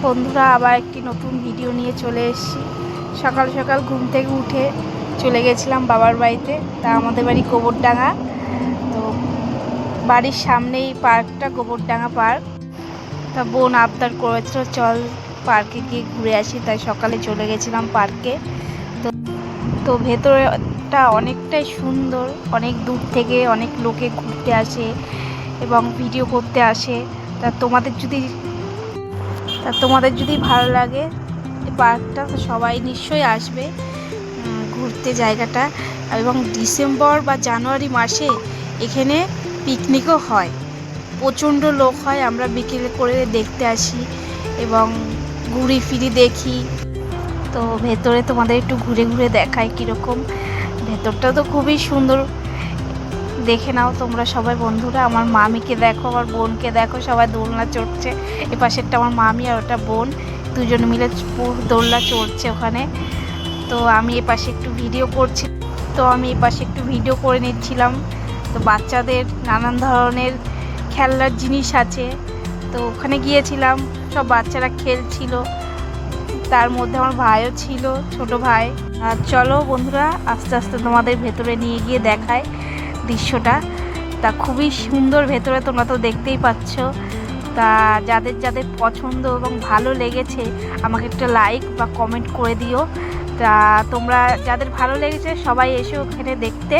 বন্ধুরা, আবার একটি নতুন ভিডিও নিয়ে চলে এসেছি। সকাল সকাল ঘুম থেকে উঠে চলে গেছিলাম বাবার বাড়িতে। তা আমাদের বাড়ি গোবরডাঙ্গা। তো বাড়ির সামনেই পার্কটা, গোবরডাঙ্গা পার্ক। তা বোন আবদার করেছিল চল পার্কে গিয়ে ঘুরে আসি, তাই সকালে চলে গেছিলাম পার্কে। তো ভেতরটা অনেকটাই সুন্দর, অনেক দূর থেকে অনেক লোকে ঘুরতে আসে এবং ভিডিও করতে আসে। তা তোমাদের যদি ভালো লাগে এই পার্কটা, তো সবাই নিশ্চয়ই আসবে ঘুরতে জায়গাটা। এবং ডিসেম্বর বা জানুয়ারি মাসে এখানে পিকনিকও হয়, প্রচণ্ড লোক হয়। আমরা বিকেলে করে দেখতে আসি এবং ঘুরি ফিরি দেখি। তো ভেতরে তোমাদের একটু ঘুরে ঘুরে দেখায় কীরকম। ভেতরটা তো খুবই সুন্দর, দেখে নাও তোমরা সবাই। বন্ধুরা, আমার মামিকে দেখো, আমার বোনকে দেখো, সবাই দোলনা চড়ছে। এ পাশেরটা আমার মামি আর ওটা বোন, দুজন মিলে দোলনা চড়ছে ওখানে। তো আমি এ পাশে একটু ভিডিও করে নিচ্ছিলাম। তো বাচ্চাদের নানান ধরনের খেলনার জিনিস আছে, তো ওখানে গিয়েছিলাম, সব বাচ্চারা খেলছিল। তার মধ্যে আমার ভাইও ছিল, ছোট ভাই। আর চলো বন্ধুরা, আস্তে আস্তে তোমাদের ভেতরে নিয়ে গিয়ে দেখায় দৃশ্যটা। তা খুবই সুন্দর ভেতরে, তোমরা তো দেখতেই পাচ্ছ। তা যাদের যাদের পছন্দ এবং ভালো লেগেছে আমাকে একটা লাইক বা কমেন্ট করে দিও। তা তোমরা যাদের ভালো লেগেছে সবাই এসে ওখানে দেখতে।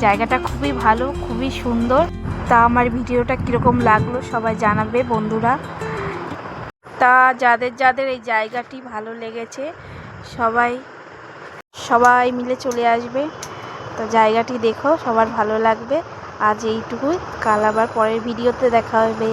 জায়গাটা খুবই ভালো, খুবই সুন্দর। তা আমার ভিডিওটা কীরকম লাগলো সবাই জানাবে বন্ধুরা। তা যাদের যাদের এই জায়গাটি ভালো লেগেছে সবাই মিলে চলে আসবে। তো জায়গাটি দেখো, সবার ভালো লাগবে। আজ এইটুকুই, কাল আবার পরের ভিডিওতে দেখা হবে।